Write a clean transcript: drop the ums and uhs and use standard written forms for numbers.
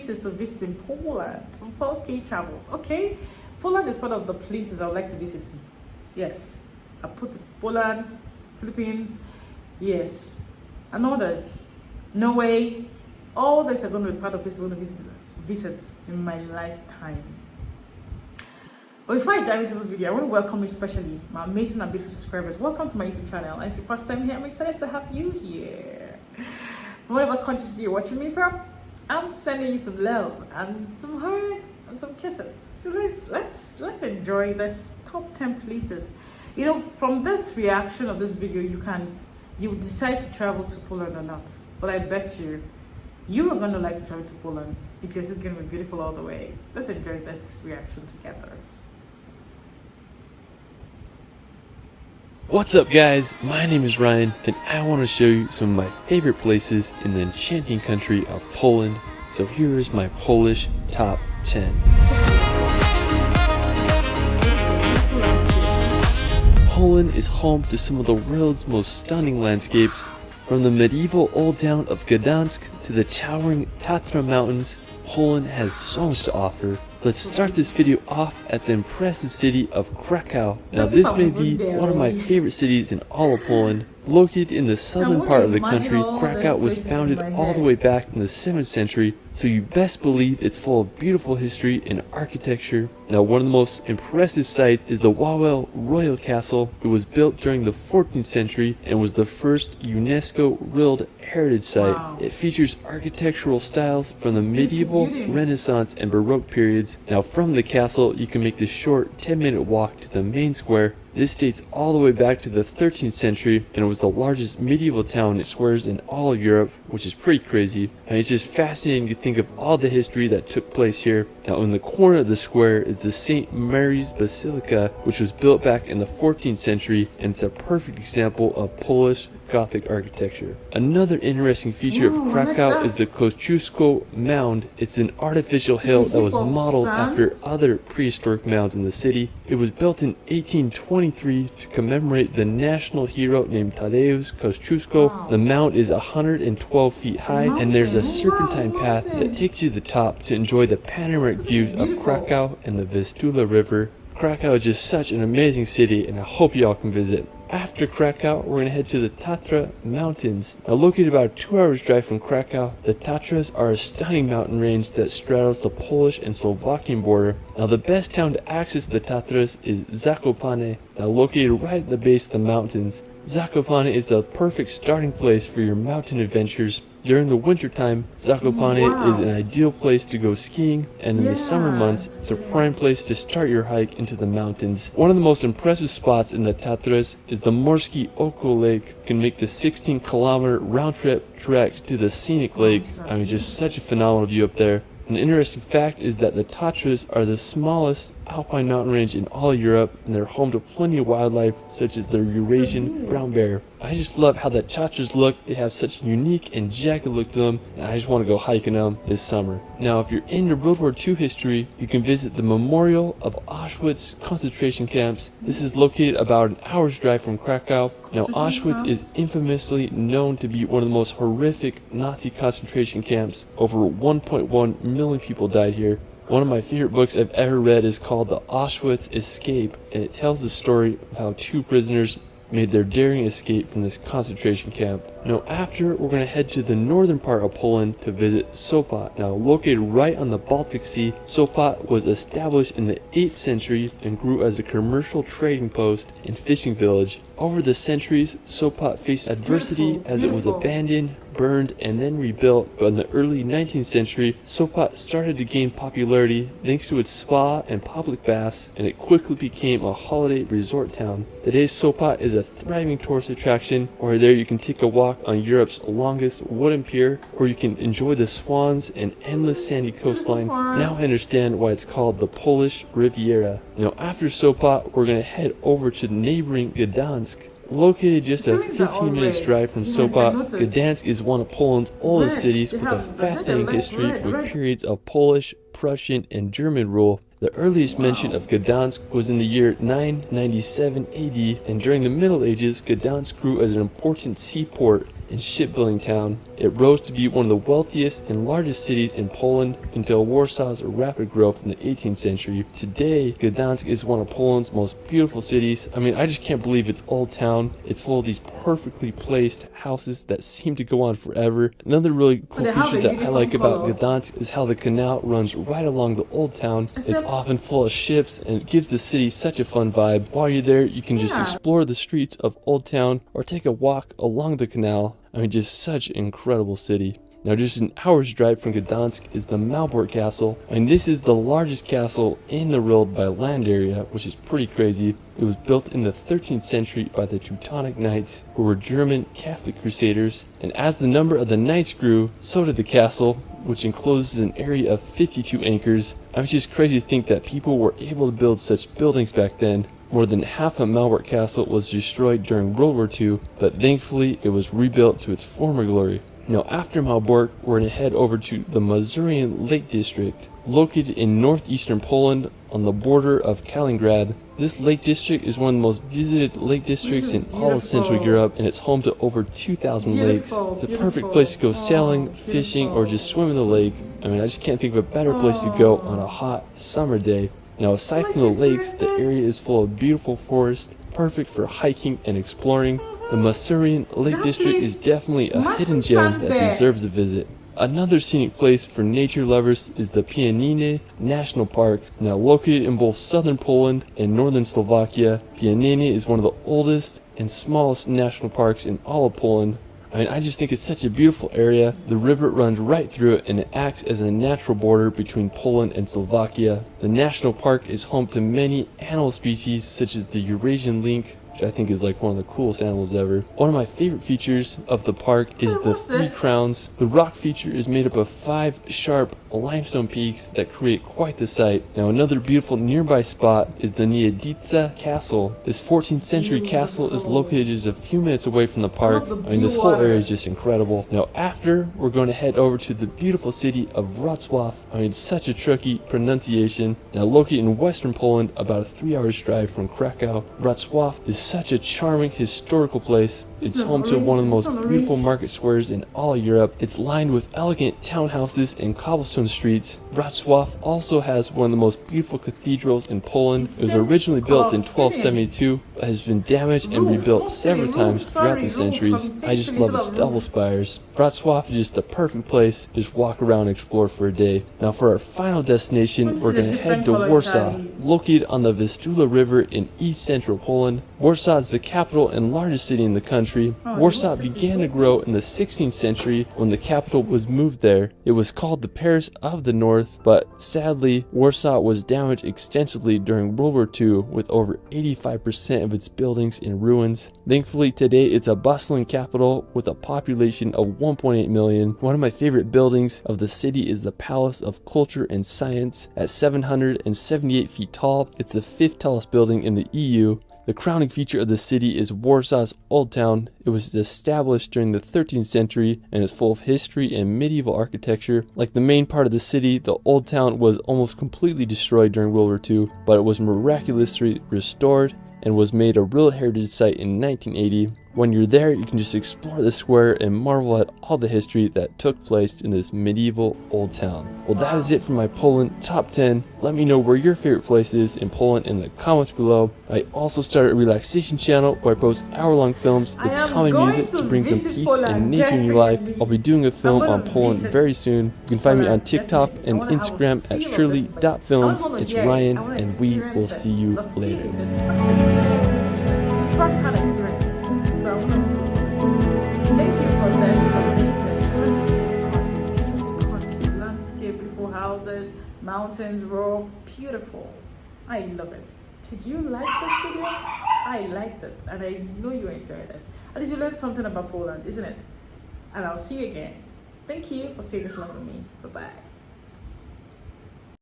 places to visit in Poland from 4K Travels. Okay, Poland is part of the places I would like to visit. Yes, I put Poland, Philippines, yes, and others. Norway, all these are going to be part of places I want to visit in my lifetime. But before I dive into this video, I want to welcome especially my amazing and beautiful subscribers. Welcome to my YouTube channel. And if it's your first time here, I'm excited to have you here. From whatever countries you're watching me from, I'm sending you some love and some hugs and some kisses. So let's enjoy this top 10 places. You know, from this reaction of this video, you decide to travel to Poland or not. But I bet you are going to like to travel to Poland because it's going to be beautiful all the way. Let's enjoy this reaction together. What's up guys, my name is Ryan and I want to show you some of my favorite places in the enchanting country of Poland. So here is my Polish top 10. Poland is home to some of the world's most stunning landscapes. From the medieval old town of Gdansk to the towering Tatra mountains, Poland has so much to offer. Let's start this video off at the impressive city of Krakow. Now this may be one of my favorite cities in all of Poland. Located in the southern part of the country, Krakow was founded all the way back in the 7th century, so you best believe it's full of beautiful history and architecture. Now one of the most impressive sites is the Wawel Royal Castle. It was built during the 14th century and was the first UNESCO World Heritage Site. Wow. It features architectural styles from the medieval, Renaissance, and Baroque periods. Now from the castle, you can make the short 10-minute walk to the main square. This dates all the way back to the 13th century and it was the largest medieval town and squares in all of Europe, which is pretty crazy. And it's just fascinating to think of all the history that took place here. Now in the corner of the square is the St. Mary's Basilica, which was built back in the 14th century and it's a perfect example of Polish Gothic architecture. Another interesting feature of Krakow is the Kosciuszko Mound. It's an artificial hill that was modeled after other prehistoric mounds in the city. It was built in 1823 to commemorate the national hero named Tadeusz Kosciuszko. Wow. The mound is 112 feet high and there's a serpentine path that takes you to the top to enjoy the panoramic views of Krakow and the Vistula River. Krakow is just such an amazing city and I hope you all can visit. After Krakow, we're going to head to the Tatra Mountains. Now located about a 2 hours drive from Krakow, the Tatras are a stunning mountain range that straddles the Polish and Slovakian border. Now the best town to access the Tatras is Zakopane, now located right at the base of the mountains. Zakopane is a perfect starting place for your mountain adventures. During the winter time, Zakopane is an ideal place to go skiing, and in the summer months, it's a prime place to start your hike into the mountains. One of the most impressive spots in the Tatras is the Morskie Oko Lake. You can make the 16-kilometer round-trip trek to the scenic lake. I mean, just such a phenomenal view up there. An interesting fact is that the Tatras are the smallest alpine mountain range in all Europe and they're home to plenty of wildlife such as the Eurasian brown bear. I just love how the Tatras look. They have such a unique and jagged look to them and I just want to go hiking them this summer. Now if you're into World War II history, you can visit the Memorial of Auschwitz concentration camps. This is located about an hour's drive from Krakow. Now Auschwitz is infamously known to be one of the most horrific Nazi concentration camps. Over 1.1 million people died here. One of my favorite books I've ever read is called The Auschwitz Escape, and it tells the story of how 2 prisoners made their daring escape from this concentration camp. Now after, we're going to head to the northern part of Poland to visit Sopot. Now located right on the Baltic Sea, Sopot was established in the 8th century and grew as a commercial trading post and fishing village. Over the centuries, Sopot faced adversity as it was abandoned, burned, and then rebuilt, but in the early 19th century, Sopot started to gain popularity thanks to its spa and public baths, and it quickly became a holiday resort town. Today, Sopot is a thriving tourist attraction, where there you can take a walk on Europe's longest wooden pier, or you can enjoy the swans and endless sandy coastline. Now I understand why it's called the Polish Riviera. Now after Sopot, we're going to head over to neighboring Gdansk. Located just a 15 minutes drive from Sopot, Gdansk is one of Poland's oldest cities with a fascinating history with periods of Polish, Prussian, and German rule. The earliest mention of Gdansk was in the year 997 AD, and during the Middle Ages, Gdansk grew as an important seaport and shipbuilding town. It rose to be one of the wealthiest and largest cities in Poland until Warsaw's rapid growth in the 18th century. Today, Gdansk is one of Poland's most beautiful cities. I mean, I just can't believe it's old town. It's full of these perfectly placed houses that seem to go on forever. Another really cool feature that I like about Gdansk is how the canal runs right along the old town. It's often full of ships and it gives the city such a fun vibe. While you're there, you can just explore the streets of Old Town or take a walk along the canal. I mean, just such an incredible city. Now, just an hour's drive from Gdansk is the Malbork Castle, and this is the largest castle in the world by land area, which is pretty crazy. It was built in the 13th century by the Teutonic Knights, who were German Catholic crusaders, and as the number of the knights grew, so did the castle, which encloses an area of 52 acres. I mean, it's just crazy to think that people were able to build such buildings back then. More than half of Malbork Castle was destroyed during World War II, but thankfully it was rebuilt to its former glory. Now, after Malbork, we're going to head over to the Masurian Lake District, located in northeastern Poland on the border of Kaliningrad. This lake district is one of the most visited lake districts in all of Central Europe, and it's home to over 2,000 lakes. It's a perfect place to go sailing, fishing, or just swim in the lake. I mean, I just can't think of a better place to go on a hot summer day. Now, aside from the lakes, the area is full of beautiful forests, perfect for hiking and exploring. The Masurian Lake District is definitely a hidden gem that deserves a visit. Another scenic place for nature lovers is the Pieniny National Park. Now, located in both southern Poland and northern Slovakia, Pieniny is one of the oldest and smallest national parks in all of Poland. I mean, I just think it's such a beautiful area. The river runs right through it and it acts as a natural border between Poland and Slovakia. The national park is home to many animal species such as the Eurasian lynx, which I think is like one of the coolest animals ever. One of my favorite features of the park is the 3 crowns. The rock feature is made up of 5 sharp limestone peaks that create quite the sight. Now, another beautiful nearby spot is the Niedzica Castle. This 14th century castle is located just a few minutes away from the park. I mean, this whole area is just incredible. Now, after, we're going to head over to the beautiful city of Wroclaw. I mean, such a tricky pronunciation. Now, located in western Poland, about a 3-hour drive from Krakow, Wrocław is such a charming historical place. It's home to one of the most beautiful market squares in all of Europe. It's lined with elegant townhouses and cobblestone streets. Wrocław also has one of the most beautiful cathedrals in Poland. It was originally built in 1272, but has been damaged and rebuilt several times throughout the centuries. I just love its double spires. Wrocław is just the perfect place to just walk around and explore for a day. Now, for our final destination, we're going to head to Warsaw, located on the Vistula River in east central Poland. Warsaw is the capital and largest city in the country. Warsaw began to grow in the 16th century when the capital was moved there. It was called the Paris of the North, but sadly, Warsaw was damaged extensively during World War II, with over 85% of its buildings in ruins. Thankfully, today it's a bustling capital with a population of 1.8 million. One of my favorite buildings of the city is the Palace of Culture and Science. At 778 feet tall, it's the 5th tallest building in the EU. The crowning feature of the city is Warsaw's Old Town. It was established during the 13th century and is full of history and medieval architecture. Like the main part of the city, the Old Town was almost completely destroyed during World War II, but it was miraculously restored and was made a World Heritage Site in 1980. When you're there, you can just explore the square and marvel at all the history that took place in this medieval old town. Well, that is it for my Poland top 10. Let me know where your favorite place is in Poland in the comments below. I also started a relaxation channel where I post hour-long films with calming music to bring some peace and nature in your life. I'll be doing a film on Poland very soon. You can find me on TikTok and Instagram at shirley.films. It's Ryan, and we will see you later. First-hand experience. So thank you for this. It's amazing. Beautiful country, landscape, beautiful houses, mountains, raw, beautiful. I love it. Did you like this video? I liked it, and I know you enjoyed it. At least you learned something about Poland, isn't it? And I'll see you again. Thank you for staying this long with me. Bye-bye.